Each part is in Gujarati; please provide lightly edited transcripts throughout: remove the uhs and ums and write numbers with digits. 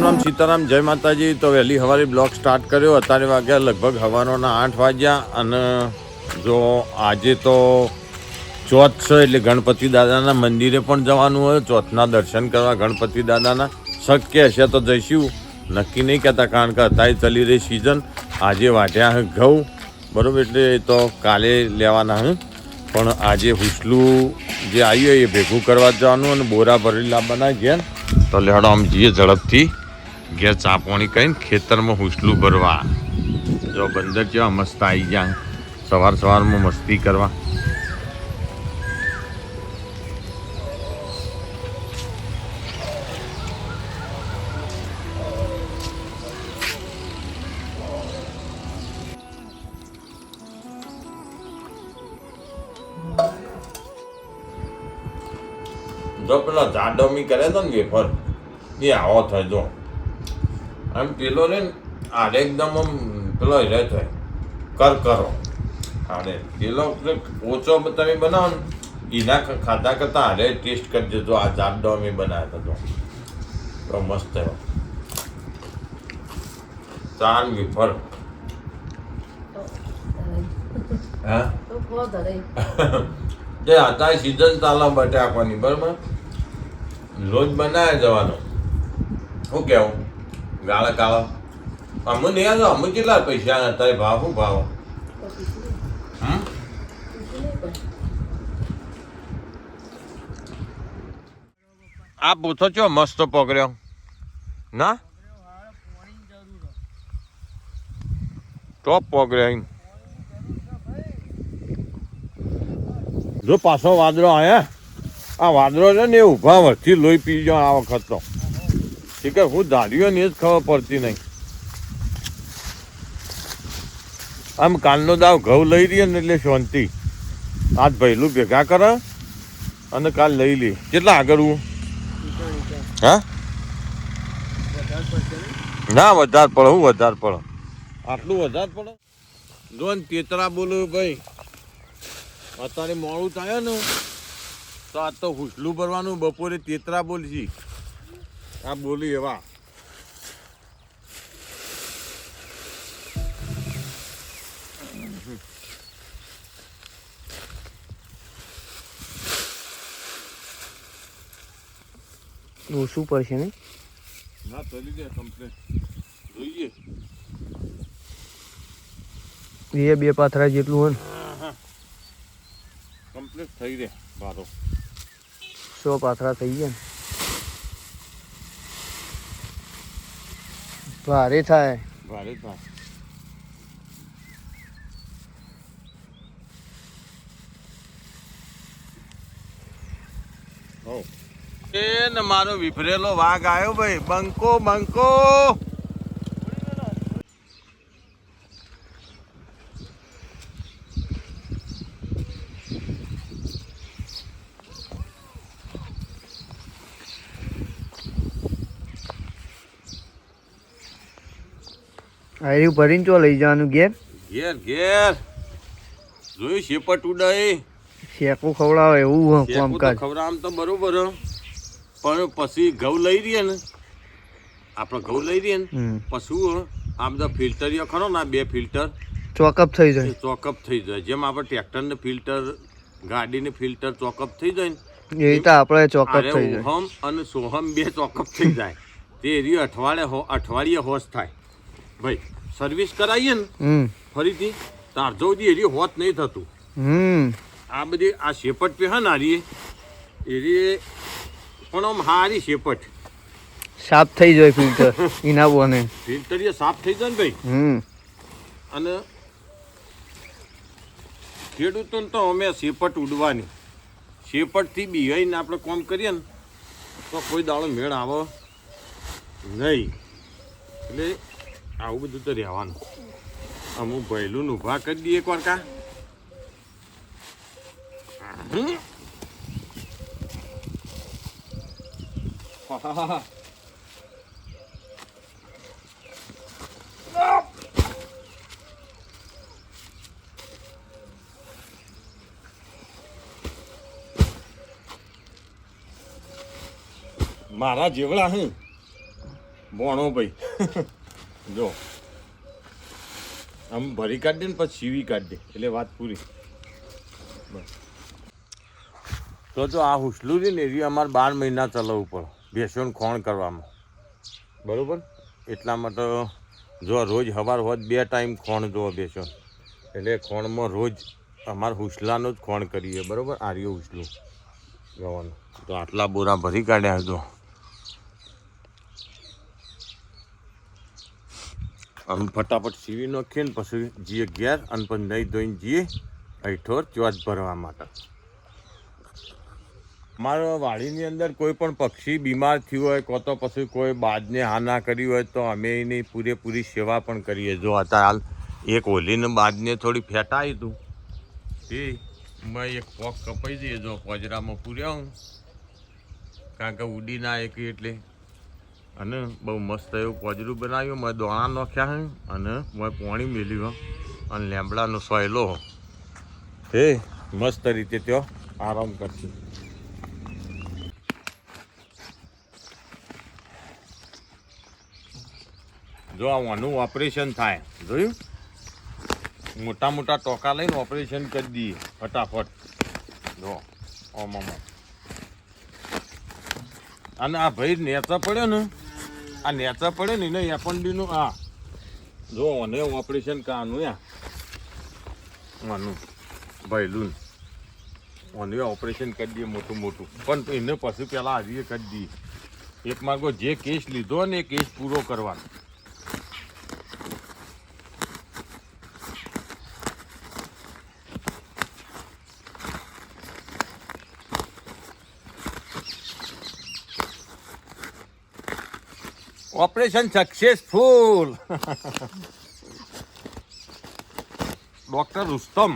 રામ સીતારામ, જય માતાજી. તો વહેલી સવારે બ્લોગ સ્ટાર્ટ કર્યો. અત્યારે વાગ્યા લગભગ સવારના 8 વાગ્યા. અને જો આજે તો ચોથ છે એટલે ગણપતિ દાદાના મંદિરે પણ જવાનું હોય. ચોથના દર્શન કરવા ગણપતિ દાદાના શક્ય હશે તો જઈશું, નક્કી નહીં કહેતા, કારણ કે અત્યારે ચાલી રહી સિઝન. આજે વાટ્યા ઘઉં બરાબર, એટલે તો કાલે લેવાના હું. પણ આજે હુસલું જે આવ્યું એ ભેગું કરવા જવાનું અને બોરા ભરી લાવવાના ઘેર. તો લેડો આમ જઈએ ઝડપથી ઘેર ચા પાણી કરીને ખેતરમાં હુસલું ભરવા. જો બંદર જેવા મસ્ત આવી ગયા સવાર સવારમાં મસ્તી કરવા. જો પેલા જાડમી કરે તો ને વેફર એ આવો થાય. જો આમ પેલો ને આડે એકદમ આમ પેલો હિરે થાય કરો આડે. પેલો ઓછો તમે બનાવો ને એના ખાધા કરતા આડે ટેસ્ટ કરજો. જો આ જાડમી બનાવ્યા હતા તો મસ્ત થયો. ચાર વેફર હા જે અત્યારે સિઝન ચાલે બટાકાની બરાબર, રોજ બનાવ્યા જવાનો. શું કેવું ગાળા કાળા અમે નહીં આવ્યો. અમે કેટલા પૈસા અત્યારે ભાવ શું ભાવ? આ પૂછો છો મસ્ત પકડ્યો ના ટોપ પકડ્યો. જો પાછો વાદળો આયા, આ વાદળો છે ને એ ઊભા વરથી લોહી પી જાઓ આ વખત તો. ઠીક છે, હું ધાર્યો ને એ જ ખબર પડતી નહીં. આમ કાલનો દાવ ઘઉં લઈ રહીએ ને એટલે શાંતિ. આજ ભૈલું ભેગા કરે અને કાલ લઈ લે. કેટલા આગળ હું હા ના વધારે પડે. હું વધારે પડે, આટલું વધારે પડે. જો ને તેતરા બોલું ભાઈ, અત્યારે મોડું થાય ને તો આ તો હુસલું ભરવાનું. બપોરે તેતરા બોલશી આ બોલી એવા. ઓછું પડશે ને ના ચલી જાય કમ્પ્લેટ. જોઈએ એ બે પાથરા જેટલું હોય ને કમ્પ્લીટ થઈ રહે. બારો 100 પાથરા થઈ ગયા ને ભારે થાય. ભારે થાય. એ ને મારો વિફરેલો વાઘ આવ્યો ભાઈ. બંકો બંકો આયરું ભરીને ચો લઈ જવાનું ઘેર? ઘેર ઘેર જોયું શેપટ ઉડાય શેકું ખવડાવે એવું કામકાજ. ખવડાવ તો બરોબર, પણ પછી ઘઉં લઈ રહીએ ને આપણે ઘઉં લઈ રહીએ ને પછી આ બધા ફિલ્ટરીઓ ખરો ને, આ 2 ફિલ્ટર ચોકઅપ થઈ જાય. ચોકઅપ થઈ જાય. જેમ આપણે ટ્રેક્ટરને ફિલ્ટર, ગાડીને ફિલ્ટર ચોકઅપ થઈ જાય ને એ રીતે આપણે ચોકઅપ થઈ જાય. ઓહમ અને સોહમ 2 ચોકઅપ થઈ જાય. તે એરી અઠવાડિયે હોશ થાય ભાઈ. સર્વિસ કરાવીએ ને ફરીથી તાર સુધી એરી હોત નહીં થતું. આ બધી આ શેપટ પે હા નારી એરી પણ આમ હારી શેપટ સાફ થઈ જાય ફિલ્ટર એના બોને. ફિલ્ટર એ સાફ થઈ જાય ને ભાઈ. અને ખેડૂતોને તો અમે શેપટ ઉડવાની, શેપટથી બિહાઈને આપણે કામ કરીએ ને તો કોઈ દાડો મેળ આવે નહીં. એટલે આવું બધું તો રહેવાનું. અમુક ભૈલું ઊભા કરી દઈએ એક વાર કા. મારા જેવડા હું ભણો ભાઈ જો આમ ભરી કાઢી દે ને પછી સીવી કાઢી દે એટલે વાત પૂરી. બસ તો જો આ હુસલું છે ને એ અમારે 12 મહિના ચલાવવું પડે ભેંસોને ખોણ કરવામાં, બરાબર. એટલા માટે જો રોજ સવાર હોત 2 ટાઈમ ખોણ જો ભેંસો, એટલે ખોણમાં રોજ અમારે હુસલાનું જ ખોણ કરીએ, બરાબર. આર્યો હુસલું ગવાનું. તો આટલા બોરા ભરી કાઢ્યા હતો. અમે ફટાફટ સીવી નાખીએ ને પછી જઈએ ઘેર અને પછી નહીં ધોઈને જઈએ અઠોર ચોથ ભરવા માટે. અમારા વાડીની અંદર કોઈ પણ પક્ષી બીમાર થયું હોય કો તો પછી કોઈ બાજને હાના કરી હોય તો અમે એની પૂરેપૂરી સેવા પણ કરીએ. જો અત્યારે હાલ એક હોલીને બાજને થોડી ફેટાવી હતું એ મેં એક પોક કપાઈ દઈએ જો પોજરામાં પૂર્યા હું, કારણ કે ઉડી ના એક એટલે. અને બહુ મસ્ત એવું પોજરું બનાવ્યું. મેં દોણા નાખ્યા હે અને મેં પાણી મેલ્યું અને લેમડાનો સોયલો હે મસ્ત રીતે ત્યાં આરામ કરશે. જો આનું ઓપરેશન થાય જોયું, મોટા મોટા ટોકા લઈને ઓપરેશન કરી દઈએ ફટાફટ. જો ઓમાં અને આ ભાઈ નેચા પડ્યો ને, આ નેચા પડે ને એને એપન્ડીનું આ જો અને ઓપરેશન કાનું આનું ભાઈલું અને ઓપરેશન કરી દઈએ મોટું મોટું. પણ એને પછી પહેલાં હારીએ કરી દઈએ. એક માર્ગો જે કેસ લીધો ને એ કેસ પૂરો કરવાનો. Operation successful. ડોક્ટર રુસ્તમ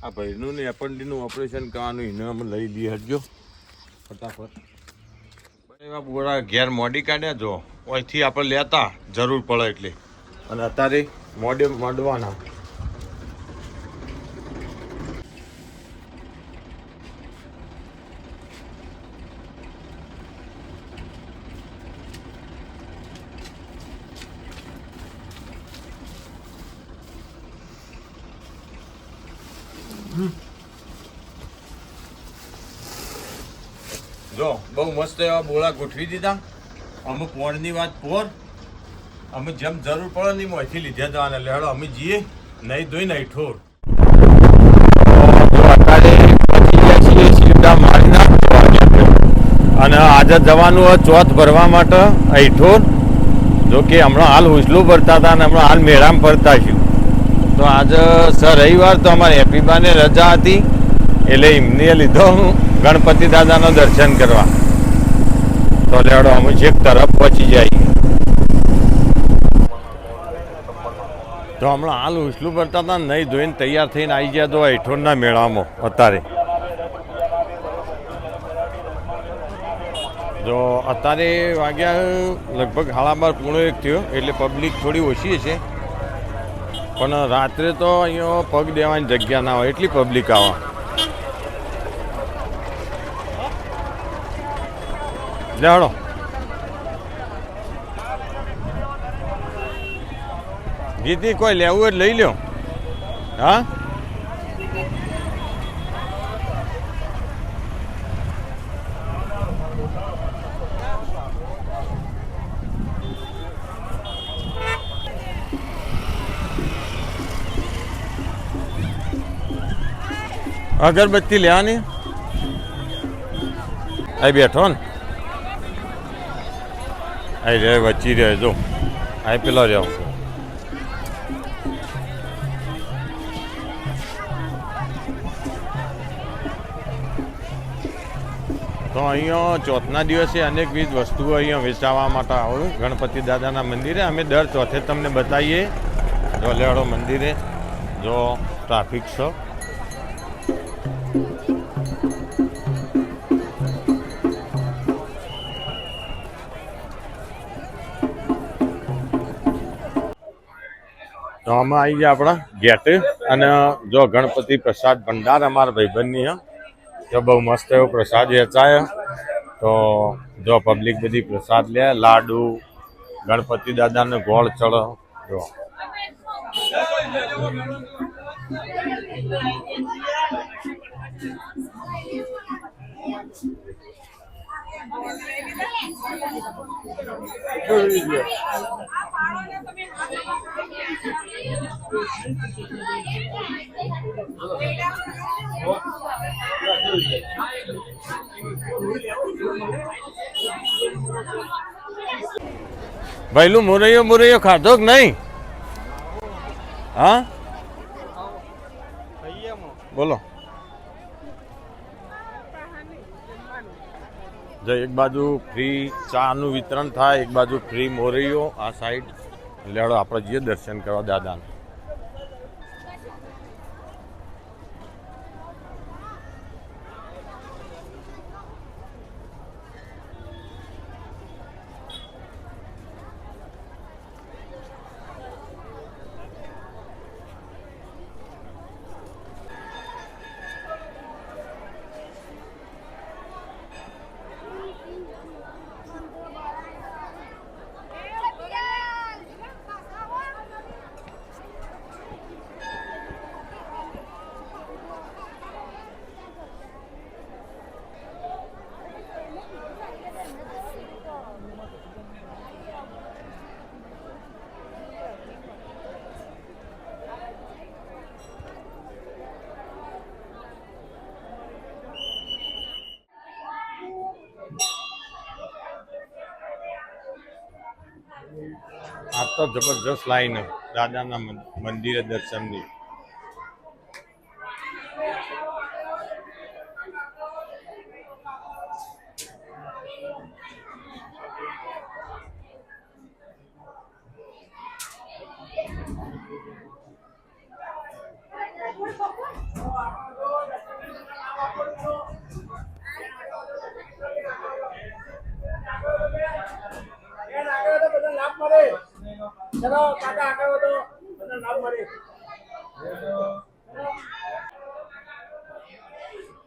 આ ભાઈનું ને એપન્ડીનું ઓપરેશન કરવાનું એને અમે લઈ લઈએ હટજો ફટાફટ. એવા બોરા ઘેર મોડી કાઢ્યા જો અહીંથી આપણે લેતા જરૂર પડે એટલે, અને અત્યારે મોડે મોડવાના. જો બહુ મસ્ત એવા બોળા ગોઠવી દીધા. અમે પોળની વાત પોર અમે જેમ જરૂર પડે ને એમાંથી લીધા જવાના. લેડો અમે જઈએ નહીં ધોઈને અઠોર. અને આજે જવાનું હોય ચોથ ભરવા માટે અઠોર. જો કે હમણાં હાલ હુસલું ભરતા હતા અને હમણાં હાલ મેળામાં ફરતા છીએ. તો આજે રવિવાર તો અમારે હેપીબાને રજા હતી એટલે એમને લીધો ગણપતિ દાદાનો દર્શન કરવા. તો લેડો અમે છેક તરફ પહોંચી જઈએ. તો હમણાં હાલ હુસલું ભરતા હતા નહીં ધોઈને તૈયાર થઈને આવી ગયા તો અઠોરના મેળામાં અત્યારે. જો અત્યારે વાગ્યા લગભગ 12:30 પૂણો 1 થયો એટલે પબ્લિક થોડી ઓછી છે. પણ રાત્રે તો અહીંયા પગ દેવાની જગ્યા ના હોય એટલી પબ્લિક આવે. લેડો ગીતી કોઈ લેવું હોય લઈ લ્યો. હા અગરબત્તી લેવાની અહીં બેઠો ને અહીં રે વચ્ચી રહે જો અહીં પેલો રહ્યો. તો અહીંયા ચોથના દિવસે અનેકવિધ વસ્તુઓ અહીંયા વેચાવા માટે આવું ગણપતિ દાદાના મંદિરે. અમે દર ચોથે તમને બતાવીએ. જો લેવડો મંદિરે જો ટ્રાફિક છે. તો અમે આવી ગયા આપણા ગેટે. અને જો ગણપતિ પ્રસાદ ભંડાર અમારા ભાઈબંધની જો બહુ મસ્ત એવો પ્રસાદ વેચાયો. તો જો પબ્લિક બધી પ્રસાદ લે, લાડુ, ગણપતિ દાદાને ગોળ ચડો. જો ભઈલું મુરૈયો ખાધો કે નહીં? હા બોલો. જો એક બાજુ ફ્રી ચાનું વિતરણ થાય, એક બાજુ ફ્રી મોરૈયો આ સાઈડ. લેડો આપણે જઈએ દર્શન કરવા દાદાને. આ તો જબરજસ્ત લાઈન દાદાના મંદિરે દર્શનની.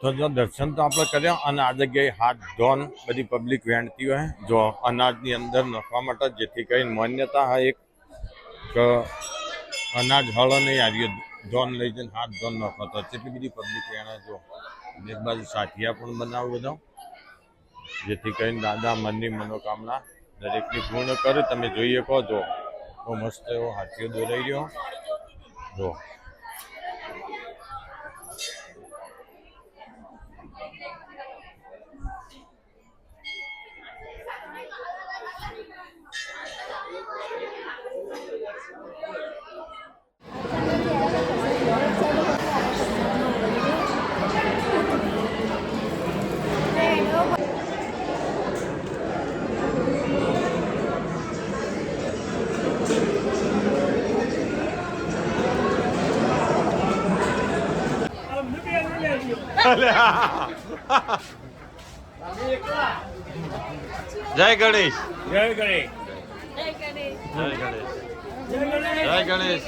તો જો દર્શન તો આપણે કર્યા અને આ જગ્યાએ હાથ ધોન બધી પબ્લિક વહેંચતી હોય જો અનાજની અંદર નાખવા માટે, જેથી કરીને માન્યતા હા એક કે અનાજ હળ નહીં આવ્યું ધોન લઈ જઈને હાથ ધોન નાખો તો એટલી બધી પબ્લિક વહેણે. જો એક બાજુ સાઠિયા પણ બનાવું બધા, જેથી કરીને દાદા મનની મનોકામના દરેકની પૂર્ણ કરે. તમે જોઈએ કહો જો બહુ મસ્ત એવો હાથીઓ દોરાઈ રહ્યો. જો જય ગણેશ. જય ગણેશ. જય ગણેશ. જય ગણેશ. જય ગણેશ.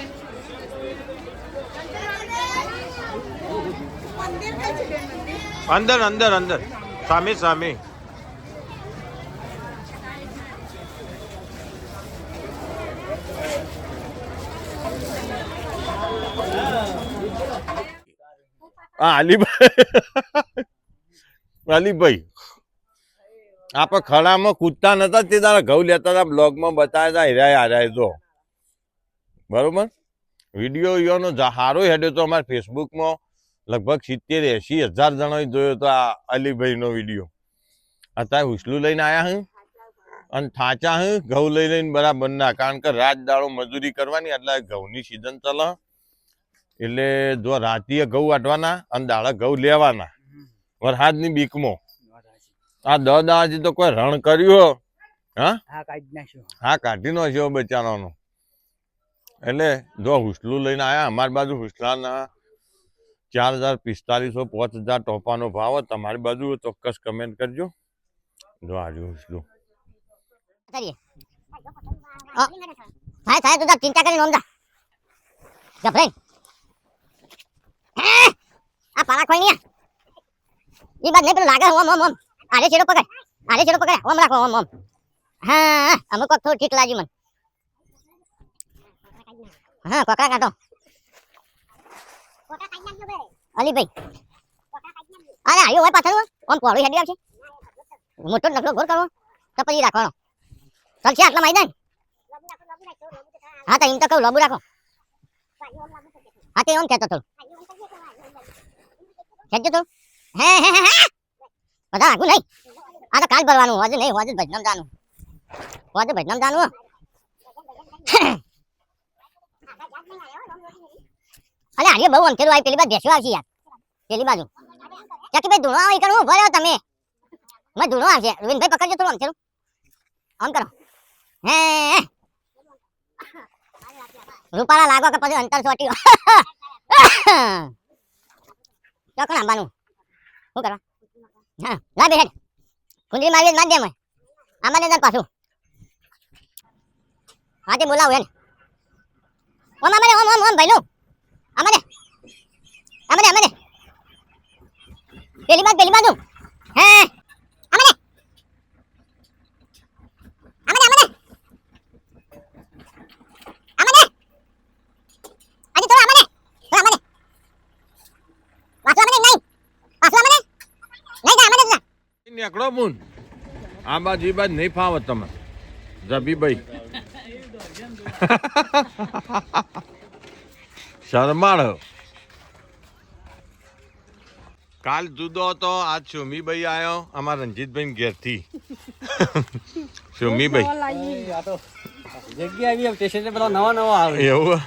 અંદર અંદર અંદર સામે સામે. હા અલીભાઈ આપણે ખડામાં કૂદતા નતા તે તારા ઘઉં લેતા હતા, બ્લોગમાં બતાવ્યા હતા. હિરાય હારાય જો બરોબર વિડીયો યોનો સારો હેડ્યો તો અમારા ફેસબુકમાં લગભગ 70-80 હજાર જણાએ જોયો તો આ અલીભાઈનો વિડીયો. અત્યારે હુસલું લઈને આવ્યા હું અને થાચા હું ઘઉં લઈ લઈને બરાબર ના, કારણ કે રાત દાડો મજૂરી કરવાની એટલે ઘઉંની સિઝન ચાલે એટલે જો રાતીએ ઘઉં વાટવાના અને દાડા ઘઉં લેવાના વરસાદની બીકમાં. આ દાદાજી તો કોઈ રણ કર્યું હા કાઢી નાખ્યો બચારાનો. એટલે જો હુસલું લઈને આવ્યા. અમારી બાજુ હુસલાના 4,000, 4,500, 5,000 ટોપાનો ભાવ. તમારી બાજુ ચોક્કસ કમેન્ટ કરજો. જો આજુ હુસલું ચિંતા કરી નોંધા ગભરાઈ આ પાલા ખોઈ અવાજ નહીં પેલું લાગે ઓમ આરે છેડો પકડ ઓમ રાખો ઓમ હા અમુક વખત થોડું ઠીક લાગ્યું મને હા કોકડા કાઢો અલીભાઈ અરે આયો હોય પાછળ ઓમ પોળું હેડી આવશે મોટો નકલો ઘોર કરવો તો પછી રાખવાનો ચાલશે આટલા મારી દે હા તો એમ તો કહું લોબુ રાખો હા તે ઓમ કહેતો થોડું ખેંચજો તો હે બધા આગું નહીં આ તો કાલ ભરવાનું આજે નહીં હોજે ભજનામ જાનું અરે આર્ય બહુ અંકેલું આવી પેલી બાજુ બેસવા આવશે યાર પેલી બાજુ ચાકી ભાઈ ધૂણો આવે કરવું ભર્યો તમે મેં ધૂણો આવશે રવિનભાઈ પકડજો થોડું અંકેલું આમ કરો હે રૂપાળા લાગો કે પછી અંતર સોટી ચોકણ આંબાનું શું કરવા હા લા બેઠ કુંડલી મારી માર દે મેં આંબાને દર પાછું હા તે બોલાવું એને ઓમ આમાને ઓમ ભાઈલું આમાને પેલી બાજુ હે આમાને આજે તો આમાને પાછું આમાને નહીં નીકળો મુન આ બાજુ એ બાજુ નહીં ફાવત તમે જબીભાઈ શરમાળ કાલ જુદો હતો આજ સુમીભાઈ આવ્યો અમારા રંજીતભાઈ ઘેરથી સુમીભાઈ જગ્યા આવી સ્ટેશન પર નવા આવે એવું